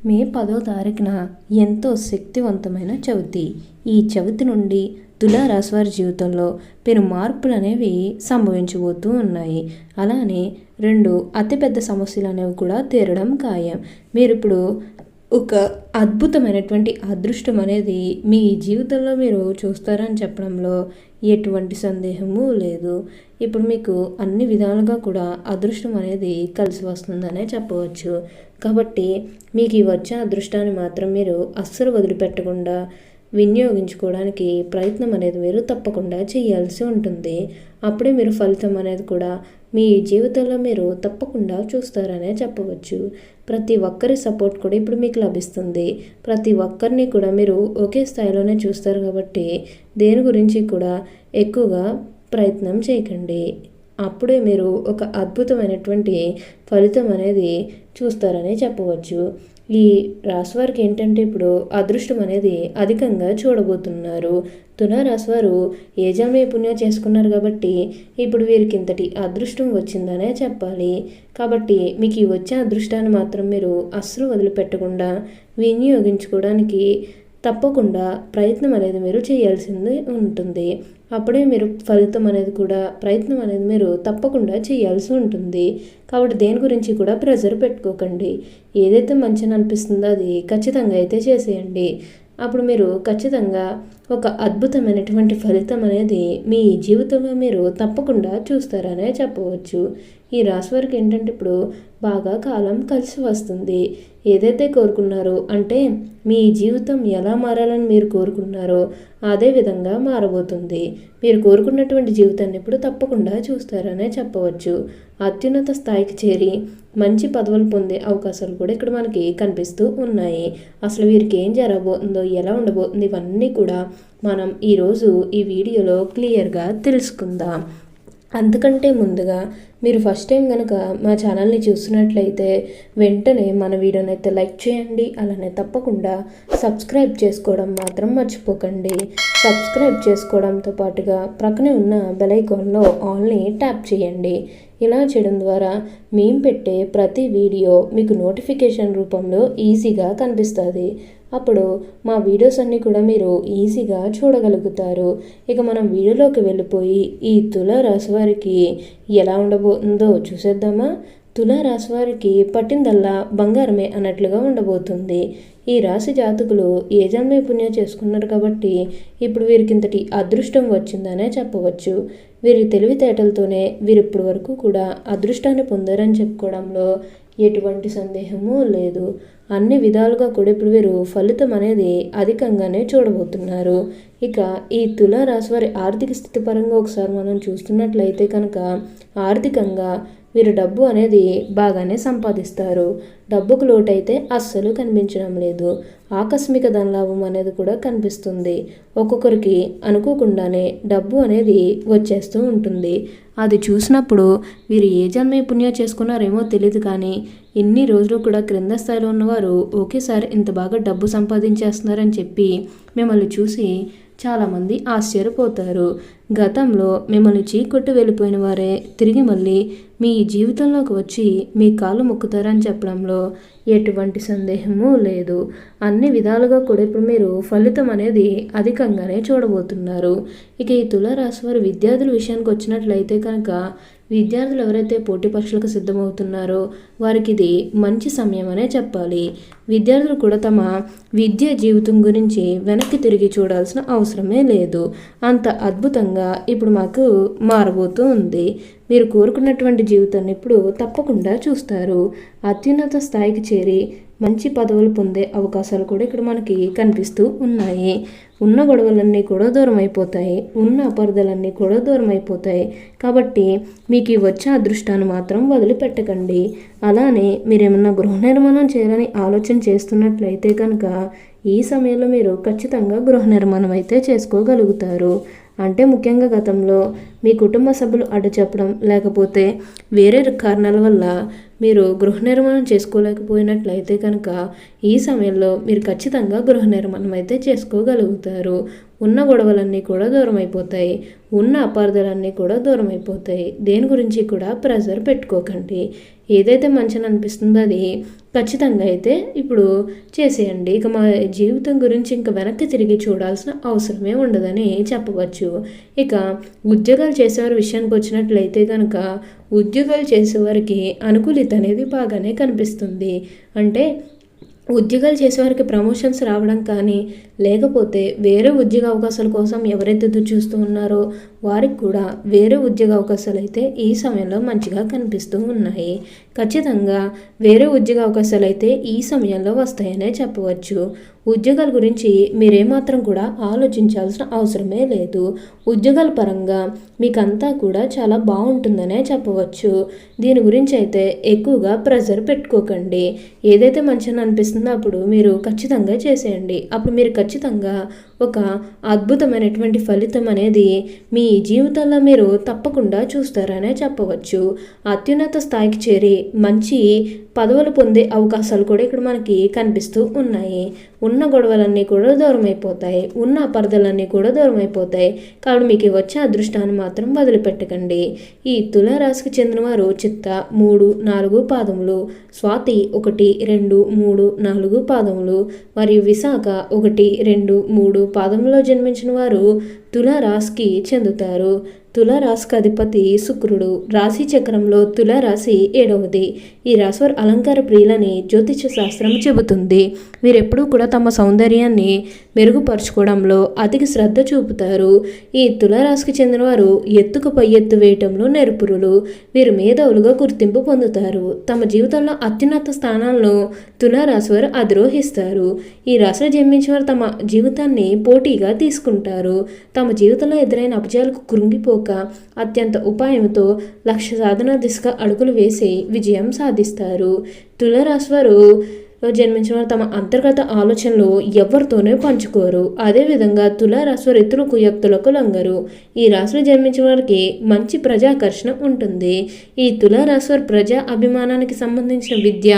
మే 10వ తారీఖున ఎంతో శక్తివంతమైన చవితి. ఈ చవితి నుండి తులారాశి వారి జీవితంలో పెను మార్పులు అనేవి సంభవించబోతూ ఉన్నాయి. అలానే రెండు అతిపెద్ద సమస్యలు అనేవి కూడా తీరడం ఖాయం. మీరు ఇప్పుడు ఒక అద్భుతమైనటువంటి అదృష్టం అనేది మీ జీవితంలో మీరు చూస్తారని చెప్పడంలో ఎటువంటి సందేహము లేదు. ఇప్పుడు మీకు అన్ని విధాలుగా కూడా అదృష్టం అనేది కలిసి వస్తుందనే చెప్పవచ్చు. కాబట్టి మీకు ఈ వచ్చే అదృష్టాన్ని మాత్రం మీరు అస్సలు వదిలిపెట్టకుండా వినియోగించుకోవడానికి ప్రయత్నం అనేది మీరు తప్పకుండా చేయాల్సి ఉంటుంది. అప్పుడే మీరు ఫలితం అనేది కూడా మీ జీవితంలో మీరు తప్పకుండా చూస్తారనే చెప్పవచ్చు. ప్రతి ఒక్కరి సపోర్ట్ కూడా ఇప్పుడు మీకు లభిస్తుంది. ప్రతి ఒక్కరిని కూడా మీరు ఒకే స్థాయిలోనే చూస్తారు కాబట్టి దేని గురించి కూడా ఎక్కువగా ప్రయత్నం చేయకండి. అప్పుడే మీరు ఒక అద్భుతమైనటువంటి ఫలితం అనేది చూస్తారని చెప్పవచ్చు. ఈ రాశి వారికి ఏంటంటే ఇప్పుడు అదృష్టం అనేది అధికంగా చూడబోతున్నారు. తులారాశి వారు ఏజామే పుణ్యం చేసుకున్నారు కాబట్టి ఇప్పుడు వీరికి ఇంతటి అదృష్టం వచ్చిందనే చెప్పాలి. కాబట్టి మీకు ఈ వచ్చే అదృష్టాన్ని మాత్రం మీరు అస్సలు వదిలిపెట్టకుండా వినియోగించుకోవడానికి తప్పకుండా ప్రయత్నం అనేది మీరు చేయాల్సింది ఉంటుంది. అప్పుడే మీరు ఫలితం అనేది కూడా ప్రయత్నం అనేది మీరు తప్పకుండా చేయాల్సి ఉంటుంది. కాబట్టి దేని గురించి కూడా ప్రెజర్ పెట్టుకోకండి. ఏదైతే మంచిని అనిపిస్తుందో అది ఖచ్చితంగా అయితే చేసేయండి. అప్పుడు మీరు ఖచ్చితంగా ఒక అద్భుతమైనటువంటి ఫలితం అనేది మీ జీవితంలో మీరు తప్పకుండా చూస్తారనే చెప్పవచ్చు. ఈ రాశి వారికి ఏంటంటే ఇప్పుడు బాగా కాలం కలిసి వస్తుంది. ఏదైతే కోరుకున్నారో అంటే మీ జీవితం ఎలా మారాలని మీరు కోరుకున్నారో అదే విధంగా మారబోతుంది. మీరు కోరుకున్నటువంటి జీవితాన్ని ఇప్పుడు తప్పకుండా చూస్తారనే చెప్పవచ్చు. అత్యున్నత స్థాయికి చేరి మంచి పదవులు పొందే అవకాశాలు కూడా ఇక్కడ మనకి కనిపిస్తూ ఉన్నాయి. అసలు వీరికి ఏం జరగబోతుందో, ఎలా ఉండబోతుంది, ఇవన్నీ కూడా మనం ఈరోజు ఈ వీడియోలో క్లియర్గా తెలుసుకుందాం. అంతకంటే ముందుగా మీరు ఫస్ట్ టైం కనుక మా ఛానల్ని చూస్తున్నట్లయితే వెంటనే మన వీడియోని అయితే లైక్ చేయండి. అలానే తప్పకుండా సబ్స్క్రైబ్ చేసుకోవడం మాత్రం మర్చిపోకండి. సబ్స్క్రైబ్ చేసుకోవడంతో పాటుగా ప్రక్కనే ఉన్న బెల్ ఐకాన్లో ఆల్ని ట్యాప్ చేయండి. ఇలా చేయడం ద్వారా మేము పెట్టే ప్రతి వీడియో మీకు నోటిఫికేషన్ రూపంలో ఈజీగా కనిపిస్తుంది. అప్పుడు మా వీడియోస్ అన్నీ కూడా మీరు ఈజీగా చూడగలుగుతారు. ఇక మనం వీడియోలోకి వెళ్ళిపోయి ఈ తులారాశి వారికి ఎలా ఉండబోతుందో చూసేద్దామా. తులారాశి వారికి పట్టిందల్లా బంగారమే అన్నట్లుగా ఉండబోతుంది. ఈ రాశి జాతకులు ఏ జన్మే పుణ్యం చేసుకున్నారు కాబట్టి ఇప్పుడు వీరికి ఇంతటి అదృష్టం వచ్చిందనే చెప్పవచ్చు. వీరి తెలివితేటలతోనే వీరు ఇప్పటి వరకు కూడా అదృష్టాన్ని పొందారని చెప్పుకోవడంలో ఎటువంటి సందేహము లేదు. అన్ని విధాలుగా కూడా ఇప్పుడు వీరు ఫలితం అనేది అధికంగానే చూడబోతున్నారు. ఇక ఈ తులారాశి వారి ఆర్థిక స్థితి పరంగా ఒకసారి మనం చూస్తున్నట్లయితే కనుక ఆర్థికంగా వీరు డబ్బు అనేది బాగానే సంపాదిస్తారు. డబ్బుకు లోటైతే అస్సలు కనిపించడం లేదు. ఆకస్మిక ధనలాభం అనేది కూడా కనిపిస్తుంది. ఒక్కొక్కరికి అనుకోకుండానే డబ్బు అనేది వచ్చేస్తూ ఉంటుంది. అది చూసినప్పుడు వీరు ఏ జన్మే పుణ్యం చేసుకున్నారేమో తెలియదు, కానీ ఇన్ని రోజులు కూడా క్రింద స్థాయిలో ఉన్నవారు ఒకేసారి ఇంత బాగా డబ్బు సంపాదించేస్తున్నారని చెప్పి మిమ్మల్ని చూసి చాలామంది ఆశ్చర్యపోతారు. గతంలో మిమ్మల్ని చీకొట్టు వెళ్ళిపోయిన వారే తిరిగి మళ్ళీ మీ జీవితంలోకి వచ్చి మీ కాళ్ళు మొక్కుతారని చెప్పడంలో ఎటువంటి సందేహము లేదు. అన్ని విధాలుగా కూడా ఇప్పుడు మీరు ఫలితం అనేది అధికంగానే చూడబోతున్నారు. ఇక ఈ తులారాశి వారి విద్యార్థుల విషయానికి వచ్చినట్లయితే కనుక విద్యార్థులు ఎవరైతే పోటీ పరీక్షలకు సిద్ధమవుతున్నారో వారికి ఇది మంచి సమయం అనే చెప్పాలి. విద్యార్థులు కూడా తమ విద్యా జీవితం గురించి వెనక్కి తిరిగి చూడాల్సిన అవసరమే లేదు. అంత అద్భుతంగా ఇప్పుడు మాకు మారబోతూ ఉంది. మీరు కోరుకున్నటువంటి జీవితాన్ని ఇప్పుడు తప్పకుండా చూస్తారు. అత్యున్నత స్థాయికి చేరి మంచి పదవులు పొందే అవకాశాలు కూడా ఇక్కడ మనకి కనిపిస్తూ ఉన్నాయి. ఉన్న గొడవలన్నీ కూడా దూరం అయిపోతాయి. ఉన్న అపార్థాలన్నీ కూడా దూరం అయిపోతాయి. కాబట్టి మీకు వచ్చే అదృష్టాన్ని మాత్రం వదిలిపెట్టకండి. అలానే మీరేమన్నా గృహ నిర్మాణం చేయాలని ఆలోచన చేస్తున్నట్లయితే కనుక ఈ సమయంలో మీరు ఖచ్చితంగా గృహ నిర్మాణం అయితే చేసుకోగలుగుతారు. అంటే ముఖ్యంగా గతంలో మీ కుటుంబ సభ్యులు అడ్డు చెప్పడం లేకపోతే వేరే కారణాల వల్ల మీరు గృహ నిర్మాణం చేసుకోలేకపోయినట్లయితే కనుక ఈ సమయంలో మీరు ఖచ్చితంగా గృహ నిర్మాణం అయితే చేసుకోగలుగుతారు. ఉన్న గొడవలన్నీ కూడా దూరం అయిపోతాయి. ఉన్న అపార్థాలన్నీ కూడా దూరం అయిపోతాయి. దేని గురించి కూడా ప్రెజర్ పెట్టుకోకండి. ఏదైతే మంచిని అనిపిస్తుందో అది ఖచ్చితంగా అయితే ఇప్పుడు చేసేయండి. ఇక మా జీవితం గురించి ఇంకా వెనక్కి తిరిగి చూడాల్సిన అవసరమే ఉండదని చెప్పవచ్చు. ఇక ఉద్యోగాలు చేసేవారి విషయానికి వచ్చినట్లయితే కనుక ఉద్యోగాలు చేసేవారికి అనుకూలిత అనేది బాగానే కనిపిస్తుంది. అంటే ఉద్యోగాలు చేసేవారికి ప్రమోషన్స్ రావడం కానీ, లేకపోతే వేరే ఉద్యోగ అవకాశాల కోసం ఎవరైతే ఎదురు చూస్తూ ఉన్నారో వారికి కూడా వేరే ఉద్యోగ అవకాశాలు అయితే ఈ సమయంలో మంచిగా కనిపిస్తూ ఉన్నాయి. ఖచ్చితంగా వేరే ఉద్యోగ అవకాశాలు అయితే ఈ సమయంలో వస్తాయనే చెప్పవచ్చు. ఉద్యోగాల గురించి మీరేమాత్రం కూడా ఆలోచించాల్సిన అవసరమే లేదు. ఉద్యోగాల పరంగా మీకంతా కూడా చాలా బాగుంటుందనే చెప్పవచ్చు. దీని గురించి అయితే ఎక్కువగా ప్రెజర్ పెట్టుకోకండి. ఏదైతే మంచిగా అనిపిస్తుందో అప్పుడు మీరు ఖచ్చితంగా చేసేయండి. అప్పుడు మీరు ఖచ్చితంగా ఒక అద్భుతమైనటువంటి ఫలితం అనేది మీ జీవితంలో మీరు తప్పకుండా చూస్తారనే చెప్పవచ్చు. అత్యున్నత స్థాయికి చేరి మంచి పదవులు పొందే అవకాశాలు కూడా ఇక్కడ మనకి కనిపిస్తూ ఉన్నాయి. ఉన్న గొడవలన్నీ కూడా దూరం అయిపోతాయి, ఉన్న అపార్థాలన్నీ కూడా దూరం అయిపోతాయి. కాబట్టి మీకు వచ్చే అదృష్టాన్ని మాత్రం వదిలిపెట్టకండి. ఈ తులారాశికి చెందిన వారు చిత్త 3, 4 పాదములు, స్వాతి 1, 2, 3, 4 పాదములు మరియు విశాఖ 1, 2, 3 పాదములో జన్మించిన వారు తులారాశికి చెందుతారు. తులారాశికి అధిపతి శుక్రుడు. రాశి చక్రంలో తులారాశి 7వది. ఈ రాశివారు అలంకార ప్రియులని జ్యోతిష శాస్త్రం చెబుతుంది. వీరెప్పుడూ కూడా తమ సౌందర్యాన్ని మెరుగుపరుచుకోవడంలో అధిక శ్రద్ధ చూపుతారు. ఈ తులారాశికి చెందినవారు ఎత్తుకు పై ఎత్తు వేయటంలో నెరుపురులు. వీరు మేధావులుగా గుర్తింపు పొందుతారు. తమ జీవితంలో అత్యున్నత స్థానాలను తులారాశి వారు అధిరోహిస్తారు. ఈ రాశిలో జన్మించిన వారు తమ జీవితాన్ని పోటీగా తీసుకుంటారు. తమ జీవితంలో ఎదురైన అపజయాలకు కృంగిపోక అత్యంత ఉపాయంతో లక్ష్య సాధన దిశగా అడుగులు వేసి విజయం సాధిస్తారు. తులారాశి వారు జన్మించిన వారు తమ అంతర్గత ఆలోచనలు ఎవరితోనే పంచుకోరు. అదేవిధంగా తులారాశి వారు ఇతరుల కుయుక్తులకు లొంగరు. ఈ రాశిలో జన్మించిన వారికి మంచి ప్రజాకర్షణ ఉంటుంది. ఈ తులారాశి వారు ప్రజా అభిమానానికి సంబంధించిన విద్య,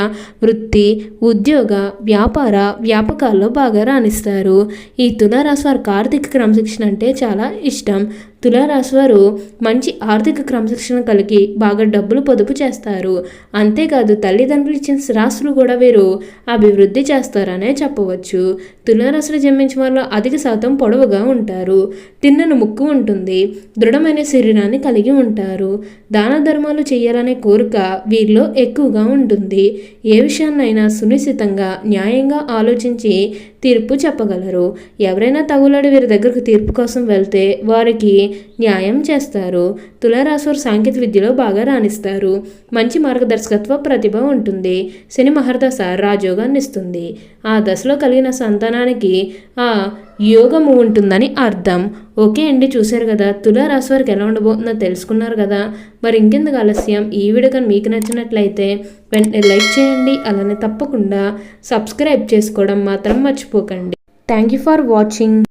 వృత్తి, ఉద్యోగ, వ్యాపార వ్యాపకాల్లో బాగా రాణిస్తారు. ఈ తులారాశి వారికి ఆర్థిక క్రమశిక్షణ అంటే చాలా ఇష్టం. తులారాశి వారు మంచి ఆర్థిక క్రమశిక్షణ కలిగి బాగా డబ్బులు పొదుపు చేస్తారు. అంతేకాదు తల్లిదండ్రులు ఇచ్చిన స్థిరాస్తులు కూడా వీరు అభివృద్ధి చేస్తారనే చెప్పవచ్చు. తులారాశిలో జన్మించిన వారిలో అధిక శాతం పొడవుగా ఉంటారు. తిన్నని ముక్కు ఉంటుంది. దృఢమైన శరీరాన్ని కలిగి ఉంటారు. దాన ధర్మాలు చేయాలనే కోరిక వీరిలో ఎక్కువగా ఉంటుంది. ఏ విషయాన్నైనా సునిశ్చితంగా న్యాయంగా ఆలోచించి తీర్పు చెప్పగలరు. ఎవరైనా తగులాడి వీరి దగ్గరకు తీర్పు కోసం వెళ్తే వారికి న్యాయం చేస్తారు. తులారాశి వారు సాంకేతిక విద్యలో బాగా రాణిస్తారు. మంచి మార్గదర్శకత్వ ప్రతిభ ఉంటుంది. శని మహర్దశ రాజయోగాన్ని ఇస్తుంది. ఆ దశలో కలిగిన సంతానానికి ఆ యోగము ఉంటుందని అర్థం. ఓకే అండి, చూశారు కదా తులారాశి వారికి ఎలా ఉండబోతుందో తెలుసుకున్నారు కదా. మరి ఇంకెందుకు ఆలస్యం, ఈ వీడియో కానీ మీకు నచ్చినట్లయితే వెంటనే లైక్ చేయండి. అలానే తప్పకుండా సబ్స్క్రైబ్ చేసుకోవడం మాత్రం మర్చిపోకండి. Thank you for watching.